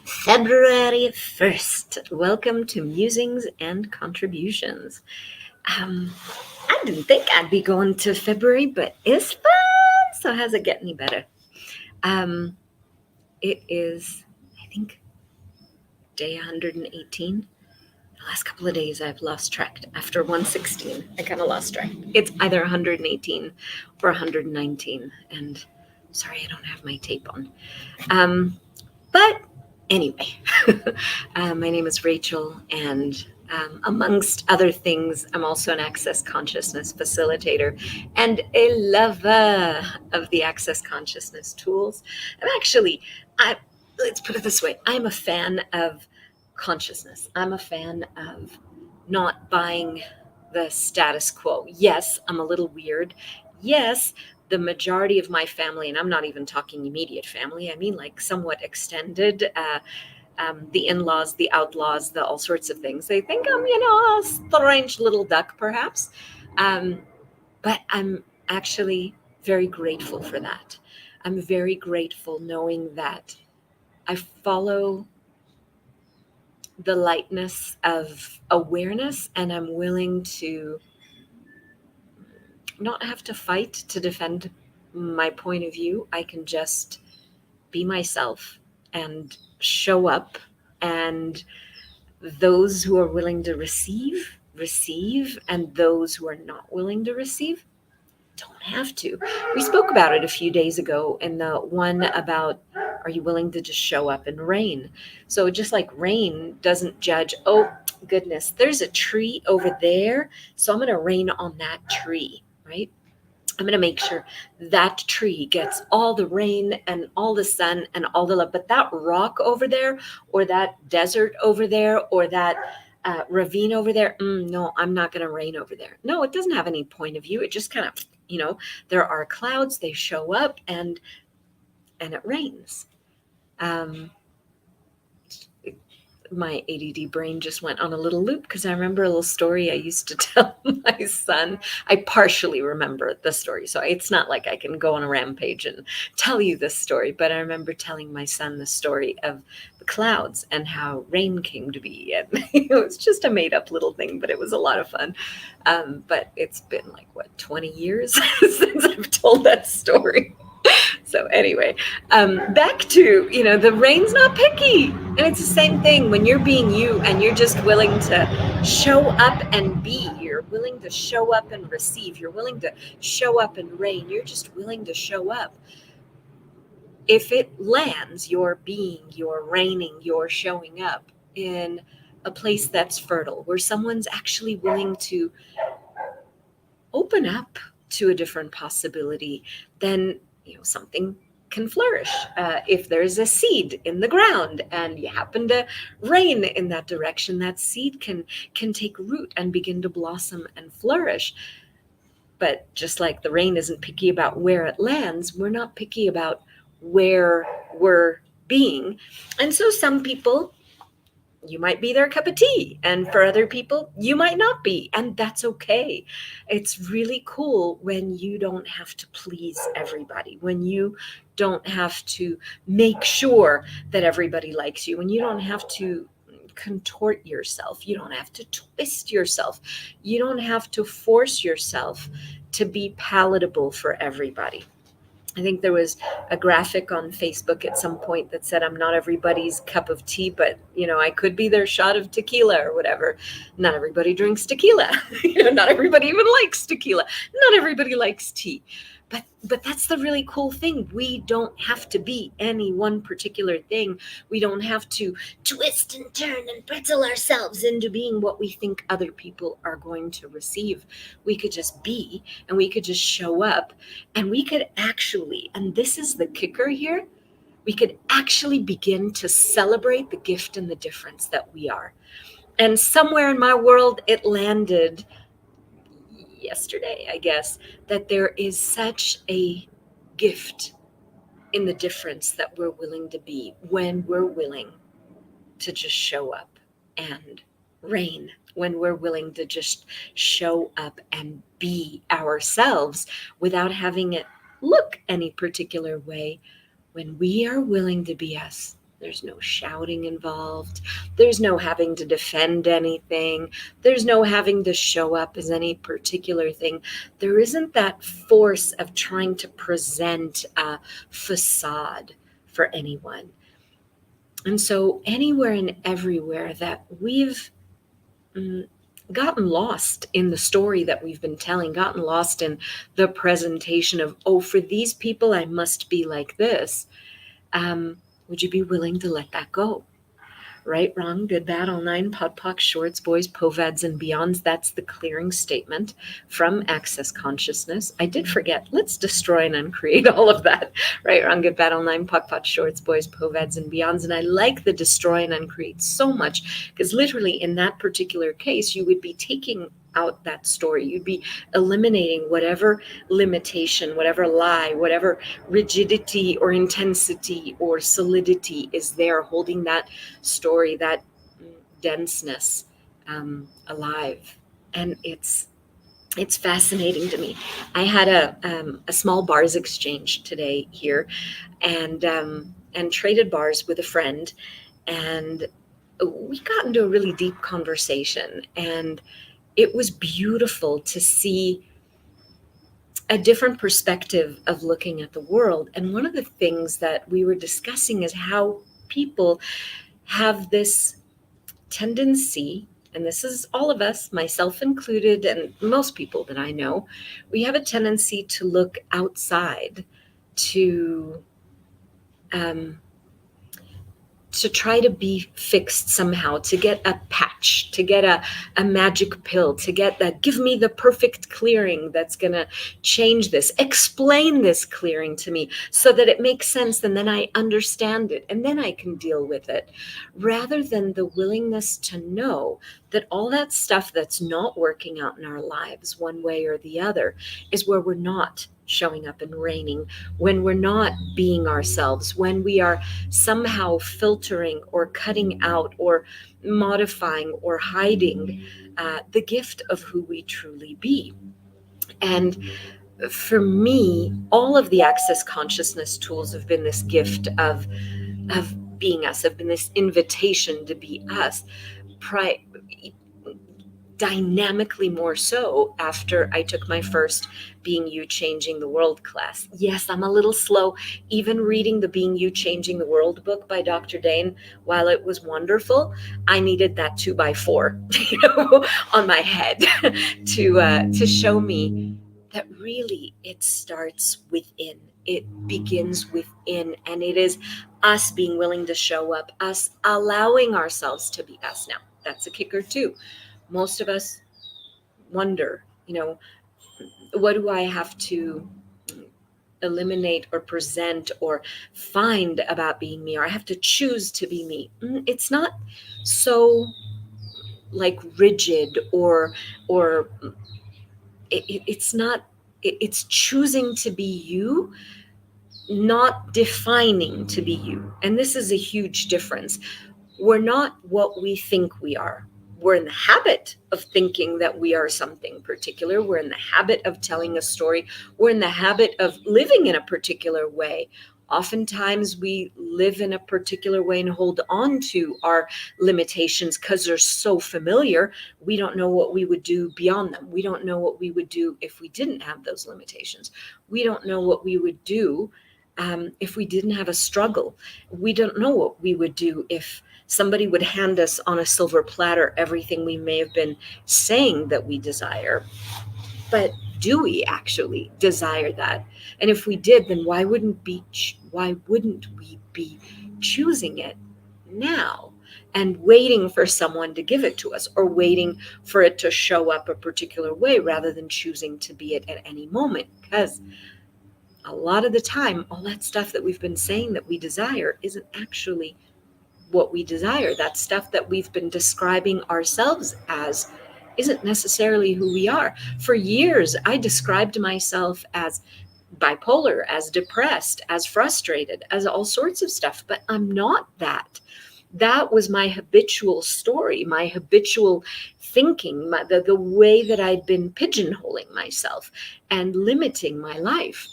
February 1st. Welcome to Musings and Contributions. I didn't think I'd be going to February, but it's fun. So how's it get any better? Um, it is, I think, day 118. The last couple of days I've lost track. After 116, I kind of lost track. It's either 118 or 119. And sorry, I don't have my tape on. But anyway, my name is Rachel, and amongst other things, I'm also an access consciousness facilitator and a lover of the access consciousness tools. Let's put it this way, I'm a fan of consciousness. I'm a fan of not buying the status quo. Yes, I'm a little weird. Yes, the majority of my family, and I'm not even talking immediate family, I mean like somewhat extended, the in-laws, the outlaws, the all sorts of things. They think I'm, a strange little duck, perhaps. But I'm actually very grateful for that. I'm very grateful knowing that I follow the lightness of awareness, and I'm willing to not have to fight to defend my point of view. I can just be myself and show up, and those who are willing to receive, and those who are not willing to receive don't have to. We spoke about it a few days ago in the one about, are you willing to just show up in rain? So just like rain doesn't judge, oh goodness, there's a tree over there, so I'm going to rain on that tree, right? I'm going to make sure that tree gets all the rain and all the sun and all the love. But that rock over there, or that desert over there, or that ravine over there, no, I'm not going to rain over there. No, it doesn't have any point of view. It just kind of, there are clouds, they show up, and it rains. My ADD brain just went on a little loop because I remember a little story I used to tell my son. I partially remember the story, so it's not like I can go on a rampage and tell you this story, but I remember telling my son the story of the clouds and how rain came to be. And it was just a made up little thing, but it was a lot of fun. But it's been like, 20 years since I've told that story. So anyway, back to, the rain's not picky. And it's the same thing when you're being you and you're just willing to show up and be. You're willing to show up and receive. You're willing to show up and rain. You're just willing to show up. If it lands, you're being, you're raining, you're showing up in a place that's fertile, where someone's actually willing to open up to a different possibility, then something can flourish. If there's a seed in the ground and you happen to rain in that direction, that seed can take root and begin to blossom and flourish. But just like the rain isn't picky about where it lands, we're not picky about where we're being. And so some people, you might be their cup of tea, and for other people you might not be, and that's okay. It's really cool when you don't have to please everybody, when you don't have to make sure that everybody likes you, when you don't have to contort yourself, you don't have to twist yourself, you don't have to force yourself to be palatable for everybody. I think there was a graphic on Facebook at some point that said, I'm not everybody's cup of tea, but, I could be their shot of tequila or whatever. Not everybody drinks tequila. Not everybody even likes tequila. Not everybody likes tea. But that's the really cool thing. We don't have to be any one particular thing. We don't have to twist and turn and pretzel ourselves into being what we think other people are going to receive. We could just be, and we could just show up, and we could actually, and this is the kicker here, we could actually begin to celebrate the gift and the difference that we are. And somewhere in my world, it landed yesterday, I guess, that there is such a gift in the difference that we're willing to be when we're willing to just show up and reign, when we're willing to just show up and be ourselves without having it look any particular way, when we are willing to be us. There's no shouting involved. There's no having to defend anything. There's no having to show up as any particular thing. There isn't that force of trying to present a facade for anyone. And so, anywhere and everywhere that we've gotten lost in the story that we've been telling, gotten lost in the presentation of, oh, for these people, I must be like this. Would you be willing to let that go? Right, wrong, good, bad, all nine, pod, poc, shorts, boys, povads, and beyonds. That's the clearing statement from Access Consciousness. I did forget. Let's destroy and uncreate all of that. Right, wrong, good, bad, all nine, pod, poc, shorts, boys, povads, and beyonds. And I like the destroy and uncreate so much because literally in that particular case, you would be taking out that story. You'd be eliminating whatever limitation, whatever lie, whatever rigidity or intensity or solidity is there holding that story, that denseness alive. And it's fascinating to me. I had a small bars exchange today here, and traded bars with a friend, and we got into a really deep conversation, and it was beautiful to see a different perspective of looking at the world. And one of the things that we were discussing is how people have this tendency, and this is all of us, myself included, and most people that I know, we have a tendency to look outside to try to be fixed somehow, to get a patch, to get a magic pill, to get that, give me the perfect clearing that's going to change this, explain this clearing to me so that it makes sense, and then I understand it, and then I can deal with it, rather than the willingness to know that all that stuff that's not working out in our lives one way or the other is where we're not showing up and reigning, when we're not being ourselves, when we are somehow filtering or cutting out or modifying or hiding the gift of who we truly be. And for me, all of the Access Consciousness tools have been this gift of being us, have been this invitation to be us. Dynamically more so after I took my first Being You Changing the World class. Yes, I'm a little slow. Even reading the Being You Changing the World book by Dr. Dain, while it was wonderful, I needed that 2x4, on my head to show me that really it starts within. It begins within, and it is us being willing to show up, us allowing ourselves to be us. Now, that's a kicker too. Most of us wonder, what do I have to eliminate or present or find about being me, or I have to choose to be me. It's not so like rigid or it's not, it's choosing to be you, not defining to be you. And this is a huge difference. We're not what we think we are. We're in the habit of thinking that we are something particular. We're in the habit of telling a story. We're in the habit of living in a particular way. Oftentimes we live in a particular way and hold on to our limitations because they're so familiar. We don't know what we would do beyond them. We don't know what we would do if we didn't have those limitations. We don't know what we would do if we didn't have a struggle. We don't know what we would do if somebody would hand us on a silver platter everything we may have been saying that we desire. But do we actually desire that? And if we did, then why wouldn't we be choosing it now and waiting for someone to give it to us, or waiting for it to show up a particular way rather than choosing to be it at any moment? Because a lot of the time, all that stuff that we've been saying that we desire isn't actually what we desire. That stuff that we've been describing ourselves as isn't necessarily who we are. For years, I described myself as bipolar, as depressed, as frustrated, as all sorts of stuff, but I'm not that. That was my habitual story, my habitual thinking, the way that I'd been pigeonholing myself and limiting my life.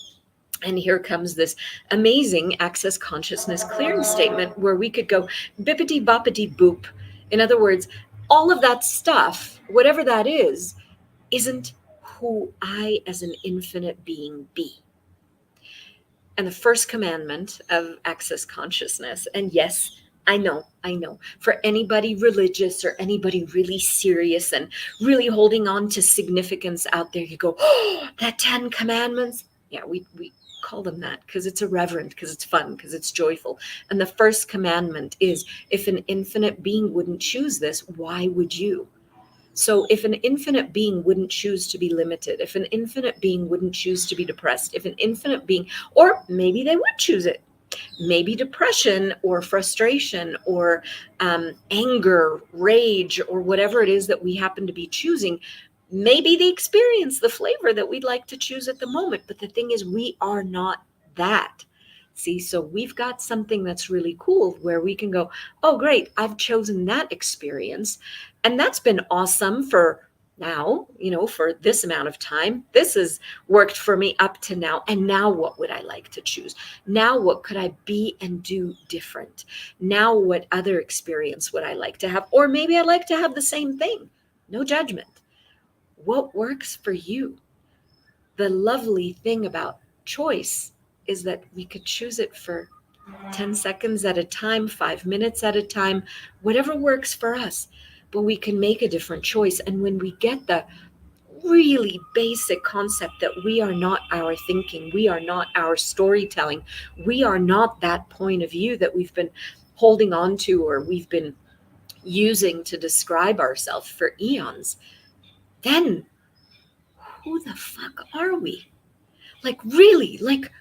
And here comes this amazing access consciousness clearing statement where we could go bippity boppity boop. In other words, all of that stuff, whatever that is, isn't who I as an infinite being be. And the first commandment of access consciousness, and yes, I know, for anybody religious or anybody really serious and really holding on to significance out there, you go, oh, that 10 commandments. Yeah, we call them that because it's irreverent, because it's fun, because it's joyful. And the first commandment is, if an infinite being wouldn't choose this, why would you? So if an infinite being wouldn't choose to be limited, if an infinite being wouldn't choose to be depressed, if an infinite being, or maybe they would choose it, maybe depression or frustration or anger, rage, or whatever it is that we happen to be choosing, maybe they experience the flavor that we'd like to choose at the moment. But the thing is, we are not that. See, so we've got something that's really cool where we can go, oh, great, I've chosen that experience. And that's been awesome for now, for this amount of time. This has worked for me up to now. And now what would I like to choose? Now what could I be and do different? Now what other experience would I like to have? Or maybe I'd like to have the same thing. No judgment. What works for you? The lovely thing about choice is that we could choose it for 10 seconds at a time, 5 minutes at a time, whatever works for us. But we can make a different choice. And when we get the really basic concept that we are not our thinking, we are not our storytelling, we are not that point of view that we've been holding on to or we've been using to describe ourselves for eons, then who the fuck are we? Like, really, like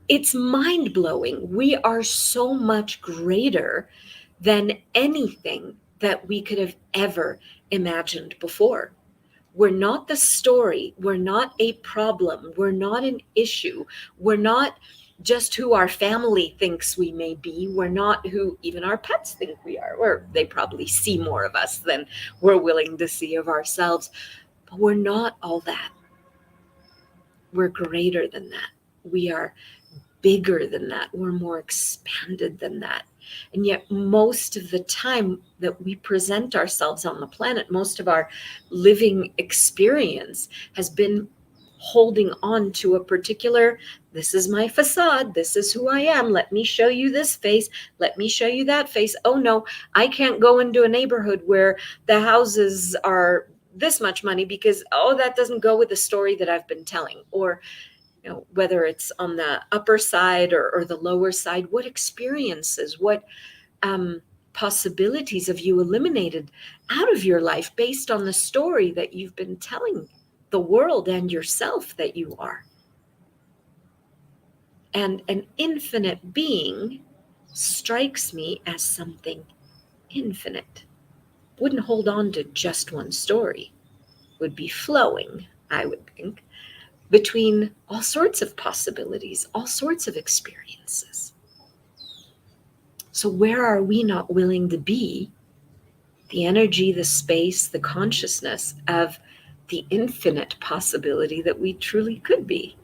it's mind-blowing. We are so much greater than anything that we could have ever imagined before. We're not the story. We're not a problem. We're not an issue. We're not just who our family thinks we may be. We're not who even our pets think we are, or they probably see more of us than we're willing to see of ourselves. But we're not all that. We're greater than that. We are bigger than that. We're more expanded than that. And yet most of the time that we present ourselves on the planet, most of our living experience has been holding on to a particular, this is my facade, this is who I am, let me show you this face, let me show you that face. Oh no, I can't go into a neighborhood where the houses are this much money because, oh, that doesn't go with the story that I've been telling. Or whether it's on the upper side or the lower side, what experiences, what possibilities have you eliminated out of your life based on the story that you've been telling the world and yourself that you are? And an infinite being strikes me as something infinite. Wouldn't hold on to just one story. Would be flowing, I would think, between all sorts of possibilities, all sorts of experiences. So where are we not willing to be the energy, the space, the consciousness of the infinite possibility that we truly could be?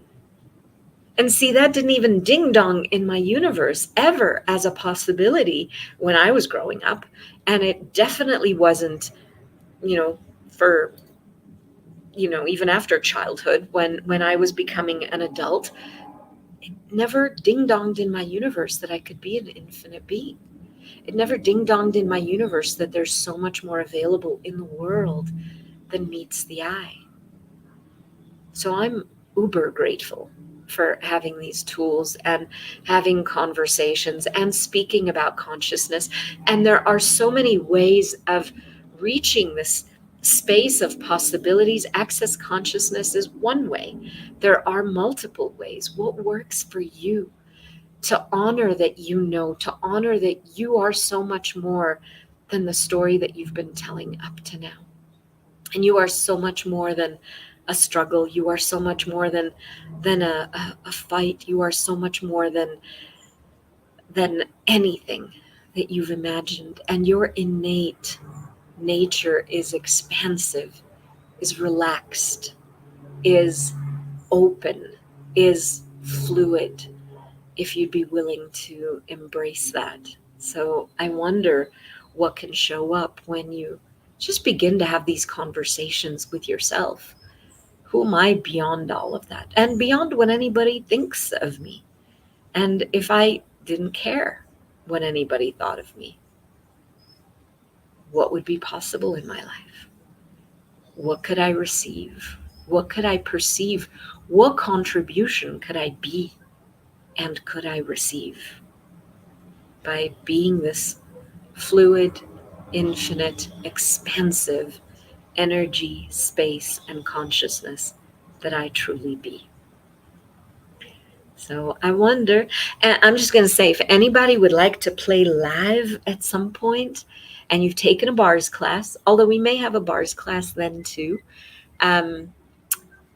And see, that didn't even ding dong in my universe ever as a possibility when I was growing up. And it definitely wasn't, for even after childhood, when I was becoming an adult, it never ding-donged in my universe that I could be an infinite being. It never ding-donged in my universe that there's so much more available in the world than meets the eye. So I'm uber grateful for having these tools and having conversations and speaking about consciousness. And there are so many ways of reaching this space of possibilities. Access consciousness is one way. There are multiple ways. What works for you? To honor that to honor that you are so much more than the story that you've been telling up to now. And you are so much more than a struggle. You are so much more than a fight. You are so much more than anything that you've imagined. And your innate nature is expansive, is relaxed, is open, is fluid if you'd be willing to embrace that. So I wonder what can show up when you just begin to have these conversations with yourself. Who am I beyond all of that? And beyond what anybody thinks of me? And if I didn't care what anybody thought of me, what would be possible in my life? What could I receive? What could I perceive? What contribution could I be and could I receive by being this fluid, infinite, expansive energy, space, and consciousness that I truly be? So I wonder, and I'm just going to say, if anybody would like to play live at some point and you've taken a bars class, although we may have a bars class then too, um,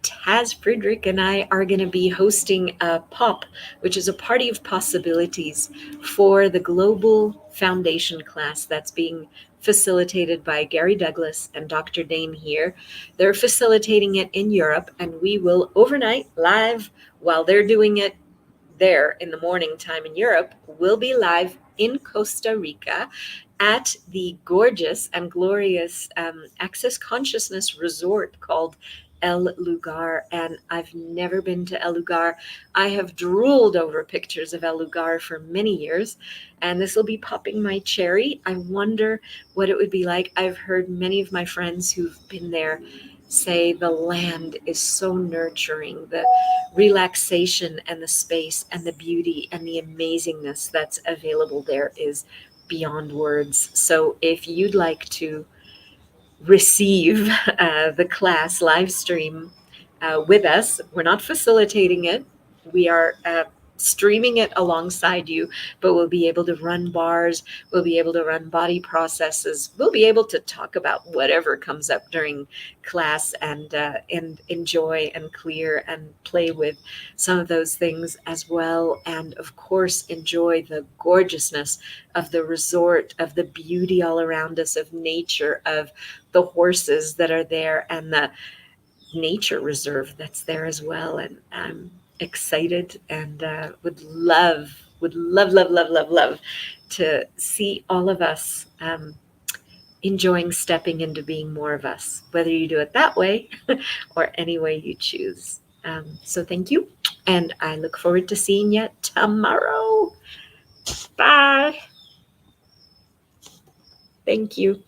Taz Friedrich and I are going to be hosting a POP, which is a party of possibilities for the Global Foundation class that's being facilitated by Gary Douglas and Dr. Dain Heer. They're facilitating it in Europe, and we will overnight live while they're doing it there in the morning time in Europe. We'll be live in Costa Rica at the gorgeous and glorious Access Consciousness Resort called El Lugar. And I've never been to El Lugar. I have drooled over pictures of El Lugar for many years, and this will be popping my cherry. I wonder what it would be like. I've heard many of my friends who've been there say the land is so nurturing, the relaxation and the space and the beauty and the amazingness that's available there is beyond words. So if you'd like to receive the class live stream with us, we're not facilitating it. We are streaming it alongside you, but we'll be able to run bars. We'll be able to run body processes. We'll be able to talk about whatever comes up during class and enjoy and clear and play with some of those things as well. And of course, enjoy the gorgeousness of the resort, of the beauty all around us, of nature, of the horses that are there, and the nature reserve that's there as well. And I'm excited and would love to see all of us enjoying stepping into being more of us, whether you do it that way or any way you choose. So thank you, and I look forward to seeing you tomorrow. Bye. Thank you.